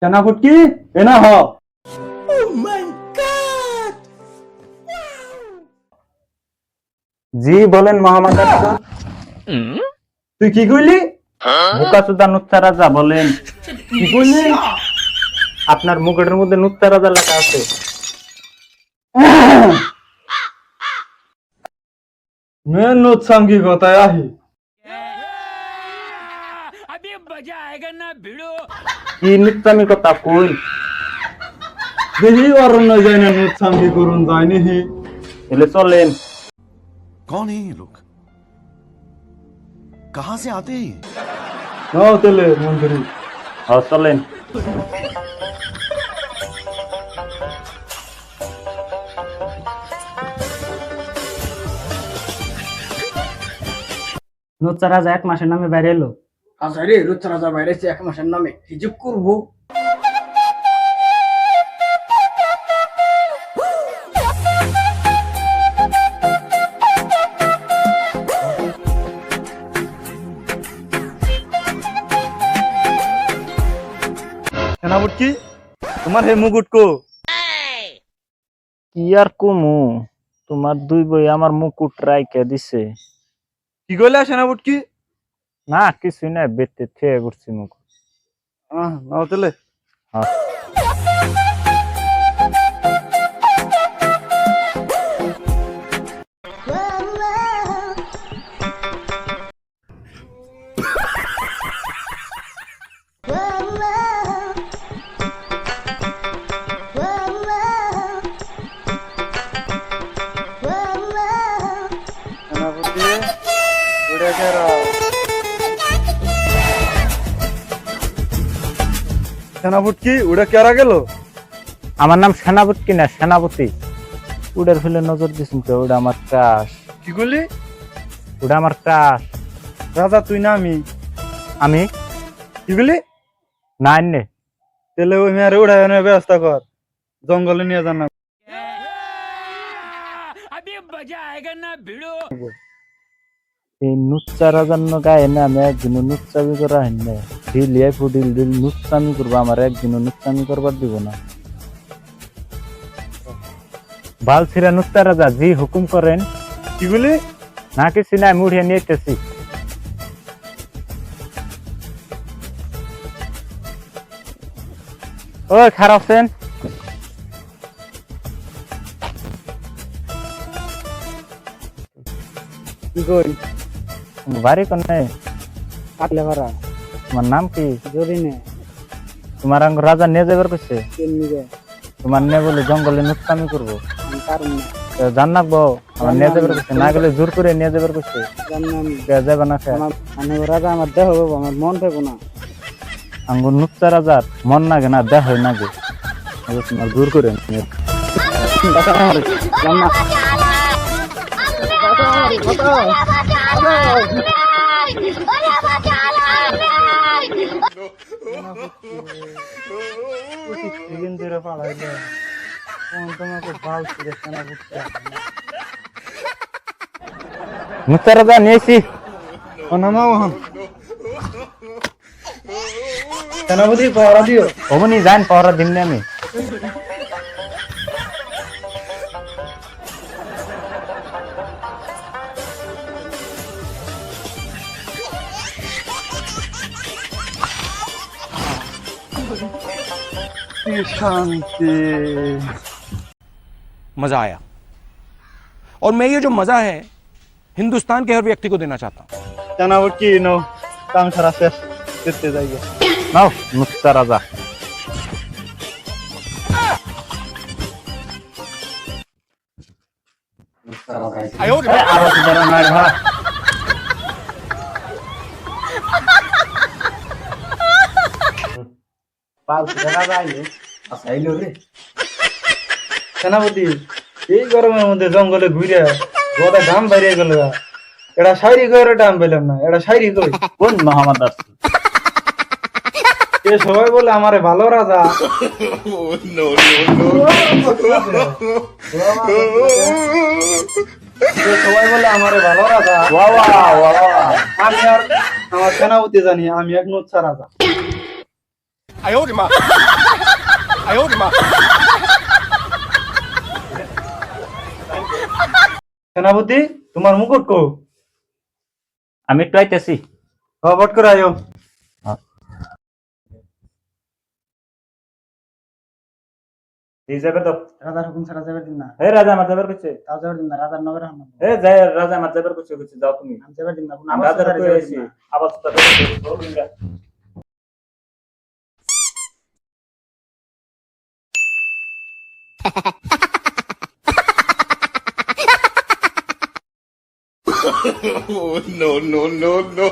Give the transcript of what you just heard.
সেনাপতি এনা হ। জি বলেন মোহাম্মদ আরশাদ। তুই কি কইলি? বোকাচোদা নুচ্চা রাজা বলেন। কি কইলি? আপনার মুকুটের মধ্যে নুচ্চা রাজা লেখা আছে। মেন নুচ্ছাম কি কথায় আহি। अभी मजा आएगा ना भिड़ो। কি নুচ্ছামি কথা কই? দেখি অরণ্য যায় না নুচ্ছাম কি করুন যায়নি হি। এলে চলেন। कौन है ये लोग? कहां से आते हैं ये? নাও তেলে মন্দিরে। চলেন। নুচ্চা রাজা 1 মাসের নামে বাইরে এলো। আচ্ছা রে রুচ্চা রাজা বাইরেছে 1 মাসের নামে হিজুব করবো। সেনাপতি তোমার হে মুকুট কো? কি আর কুমু, তোমার দুই বই আমার মুকুট রাইখা দিছে। কি কইলা সেনাপতি? না কিছু না, বেতে থেকে করছি মুকুট। নাও তেলে। সেনাপতি ওটা কেরা গেল? আমার নাম সেনাপতি না, সেনাপতি। উড়ার ফেলে নজর দিছেন তো, ওটা আমার ক্রাশ। কি করলি? ওটা আমার ক্রাশ। রাজা তুই না আমি? আমি কি করলি? না নে তেলে ওই মেয়ারে উড়ায় আনার ব্যবস্থা কর, জঙ্গলে নিয়ে যান না। अभी मजा आएगा ना भिड़ो। এই নুচ্চা রাজান্ন গায়ে না আমি একদিনও নুচ্চামি করা হয় না। ঢিল ইয়ে ফুডিল ঢিল নুচ্চামি করবো, আমার একদিনও নুচ্চামি করবার দিব না। বালছিরা নুচ্চা রাজা জি হুকুম করেন। কি বলি? না কিছু না, আমি উঠিয়ে নিয়েছি। ও খারাপ আছেন? কি কই? বাড়ি কোনে? কাটলে ভরা তোমার নাম কি? জরি নে তোমার আঙ্গ রাজা নিয়ে যাবার কইছে। কেন নিবে? তোমার নিয়ে বলে জঙ্গলে নুচ্চামি করবো। আমি কারণ না জান নাকবো, আমার নিয়ে যাবার কইছে, না গেলে জোর করে নিয়ে যাবার কইছে। জানি আমি যাবে না খে। মানে রাজা আমার দেহ হবো, আমার মন পেবো না। আঙ্গুর নুচ্চা রাজার মন নাগে না, দেহ হয় নাগে। তোমার জোর করে নিয়ে। নুচ্চা রাজা নিয়েছি। সেনাপতি পাহারা দিও। অমনি যান, পাওয়ার দিন না আমি। শান্তি। मजा आया और मैं ये जो मजा है हिंदुस्तान के हर व्यक्ति को देना चाहता हूँ। সেনাপতি নাও, কাম সারা শেষ করতে যাই। নাও নুচ্চা রাজা। আরো সুন্দর নাই ভাই। সেনাপতি এই গরমের মধ্যে জঙ্গলে ঘুরে গোটা ঘাম বাইরে গেল। এটা শায়রি করে টাইম পেলাম না, এটা শায়রি কই কোন মোহাম্মদ আরশাদ? সবাই বলে আমারে ভালো রাজা। সবাই বলে আমারে ভালো রাজা। আমি আর আমার সেনাপতি জানি আমি এক নুচ্চা রাজা। 哎呦我的妈！哎呦我的妈！ সেনাপতি তোমার মুকুট কো? আমি একটু আইতেছি। বট করে আয়ো। এই যাবে তো। রাজার হুকুম ছাড়া যাবে দিন না। হে রাজা আমার যাবার কইছে। তাও যাবে দিন না, রাজার নগরে হামলা। হে যাই রাজা আমার যাবার কইছে যাও তুমি। আমি যাবে দিন না, কোনো আমি আবার রাজার যাবে কই আইছি। দিন না। আবার তো বলুন গা। no, no, no, no.